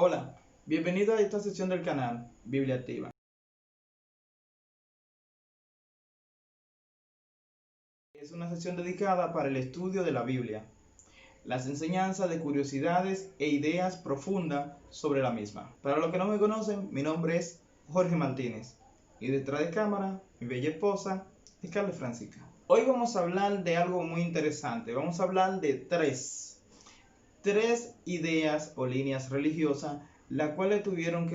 Hola, bienvenido a esta sección del canal Biblia Activa. Es una sección dedicada para el estudio de la Biblia, las enseñanzas de curiosidades e ideas profundas sobre la misma. Para los que no me conocen, mi nombre es Jorge Martínez y detrás de cámara, mi bella esposa, Scarlett Francisca. Hoy vamos a hablar de algo muy interesante. Vamos a hablar de tres ideas o líneas religiosas con las cuales tuvieron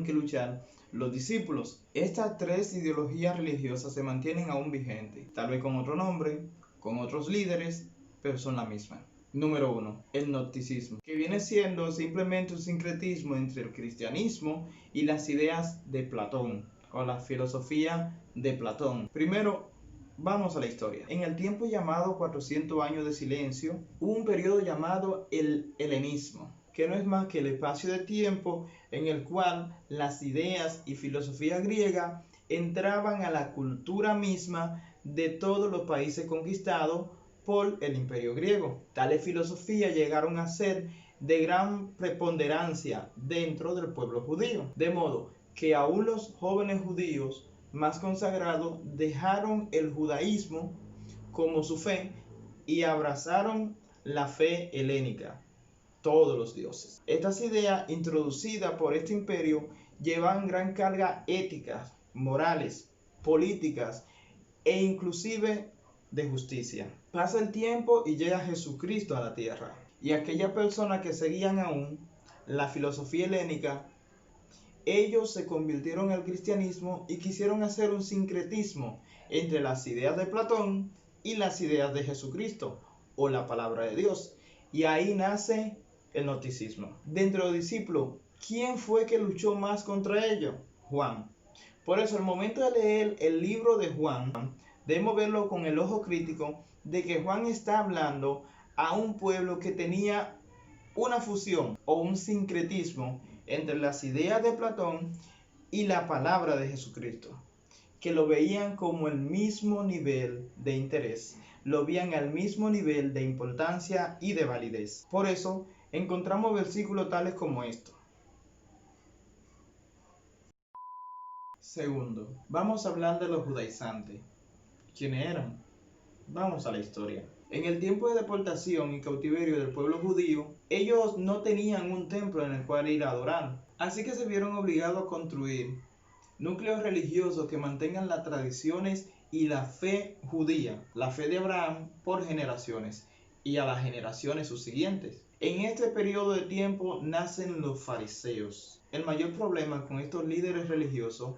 que luchar los discípulos. Estas tres ideologías religiosas se mantienen aún vigentes, tal vez con otro nombre, con otros líderes, pero son la misma. Número 1. El gnosticismo, que viene siendo simplemente un sincretismo entre el cristianismo y las ideas de Platón, o la filosofía de Platón. Primero, vamos a la historia. En el tiempo llamado 400 años de silencio, hubo un periodo llamado el helenismo, que no es más que el espacio de tiempo en el cual las ideas y filosofía griega entraban a la cultura misma de todos los países conquistados por el imperio griego. Tales filosofías llegaron a ser de gran preponderancia dentro del pueblo judío, de modo que aún los jóvenes judíos más consagrados dejaron el judaísmo como su fe y abrazaron la fe helénica, todos los dioses. Estas ideas introducidas por este imperio llevan gran carga éticas, morales, políticas e inclusive de justicia. Pasa el tiempo y llega Jesucristo a la tierra, y aquellas personas que seguían aún la filosofía helénica, ellos se convirtieron al cristianismo y quisieron hacer un sincretismo entre las ideas de Platón y las ideas de Jesucristo, o la palabra de Dios. Y ahí nace el gnosticismo. Dentro de los discípulos, ¿quién fue que luchó más contra ellos? Juan. Por eso, al momento de leer el libro de Juan, debemos verlo con el ojo crítico de que Juan está hablando a un pueblo que tenía una fusión o un sincretismo entre las ideas de Platón y la palabra de Jesucristo, que lo veían como el mismo nivel de interés, lo veían al mismo nivel de importancia y de validez. Por eso encontramos versículos tales como estos. Segundo, vamos a hablar de los judaizantes. ¿Quiénes eran? Vamos a la historia. En el tiempo de deportación y cautiverio del pueblo judío, ellos no tenían un templo en el cual ir a adorar, así que se vieron obligados a construir núcleos religiosos que mantengan las tradiciones y la fe judía, la fe de Abraham por generaciones y a las generaciones subsiguientes. En este periodo de tiempo nacen los fariseos. El mayor problema con estos líderes religiosos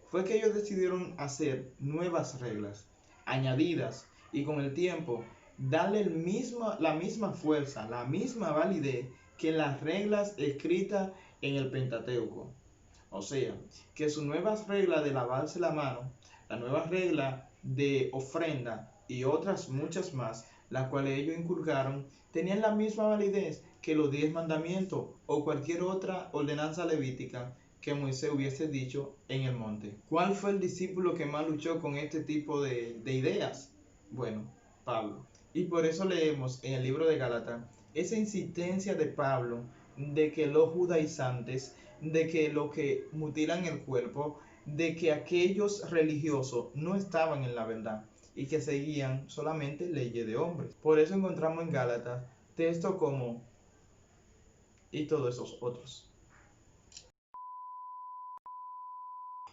fue que ellos decidieron hacer nuevas reglas, añadidas, y con el tiempo darle la misma fuerza, la misma validez que las reglas escritas en el Pentateuco. O sea, que sus nuevas reglas de lavarse la mano, la nueva regla de ofrenda y otras muchas más, las cuales ellos inculcaron, tenían la misma validez que los 10 mandamientos o cualquier otra ordenanza levítica que Moisés hubiese dicho en el monte. ¿Cuál fue el discípulo que más luchó con este tipo de ideas? Bueno, Pablo. Y por eso leemos en el libro de Gálatas esa insistencia de Pablo de que los judaizantes, de que los que mutilan el cuerpo, de que aquellos religiosos no estaban en la verdad y que seguían solamente leyes de hombres. Por eso encontramos en Gálatas textos como y todos esos otros.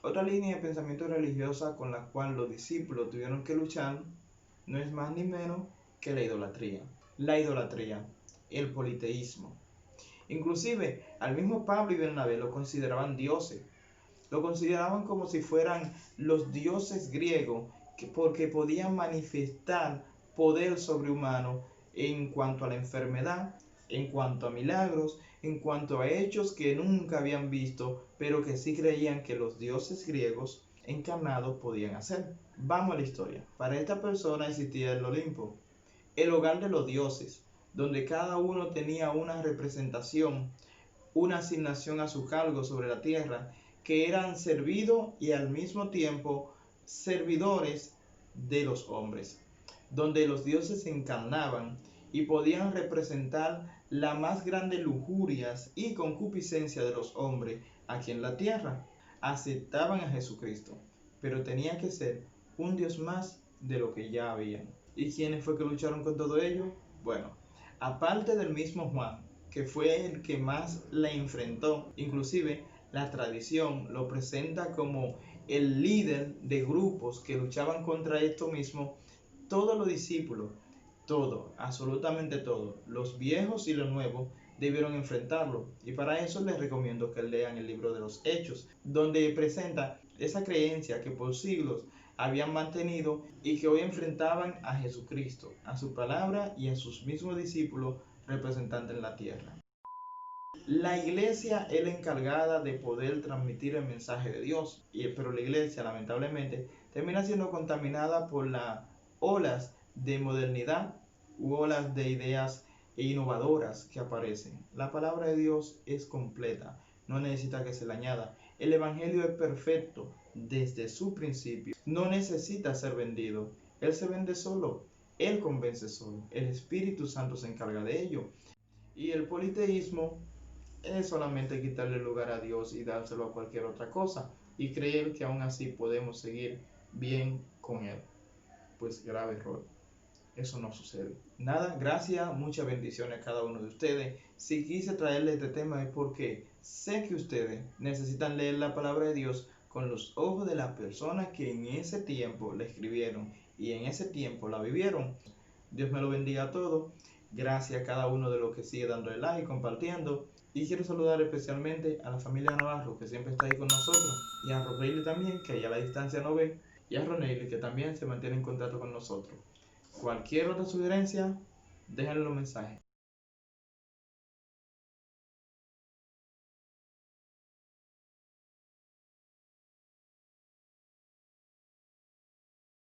Otra línea de pensamiento religiosa con la cual los discípulos tuvieron que luchar no es más ni menos que la idolatría. La idolatría, el politeísmo. Inclusive al mismo Pablo y Bernabé lo consideraban dioses. Lo consideraban como si fueran los dioses griegos, porque podían manifestar poder sobrehumano en cuanto a la enfermedad, en cuanto a milagros, en cuanto a hechos que nunca habían visto, pero que sí creían que los dioses griegos encarnados podían hacer. Vamos a la historia. Para esta persona existía el Olimpo, el hogar de los dioses, donde cada uno tenía una representación, una asignación a su cargo sobre la tierra, que eran servidos y al mismo tiempo servidores de los hombres, donde los dioses se encarnaban y podían representar la más grande lujurias y concupiscencia de los hombres aquí en la tierra. Aceptaban a Jesucristo, pero tenía que ser un Dios más de lo que ya habían. ¿Y quiénes fue que lucharon con todo ello? Bueno, aparte del mismo Juan, que fue el que más la enfrentó, inclusive la tradición lo presenta como el líder de grupos que luchaban contra esto mismo. Todos los discípulos, todo, absolutamente todo, los viejos y los nuevos, debieron enfrentarlo. Y para eso les recomiendo que lean el libro de los Hechos, donde presenta esa creencia que por siglos habían mantenido y que hoy enfrentaban a Jesucristo, a su palabra y a sus mismos discípulos representantes en la tierra. La iglesia es la encargada de poder transmitir el mensaje de Dios, pero la iglesia lamentablemente termina siendo contaminada por las olas de modernidad u olas de ideas innovadoras que aparecen. La palabra de Dios es completa, no necesita que se le añada. El evangelio es perfecto desde su principio, no necesita ser vendido. Él se vende solo, Él convence solo, el Espíritu Santo se encarga de ello. Y el politeísmo es solamente quitarle lugar a Dios y dárselo a cualquier otra cosa y creer que aún así podemos seguir bien con Él. Pues grave error. Eso no sucede. Nada, gracias, muchas bendiciones a cada uno de ustedes. Si quise traerles este tema es porque sé que ustedes necesitan leer la palabra de Dios con los ojos de las personas que en ese tiempo la escribieron y en ese tiempo la vivieron. Dios me lo bendiga a todos. Gracias a cada uno de los que sigue dando el like, compartiendo. Y quiero saludar especialmente a la familia Navarro, que siempre está ahí con nosotros, y a Rogelio también, que allá a la distancia no ve, y a Ronelli, que también se mantiene en contacto con nosotros. Cualquier otra sugerencia, déjenle los mensajes.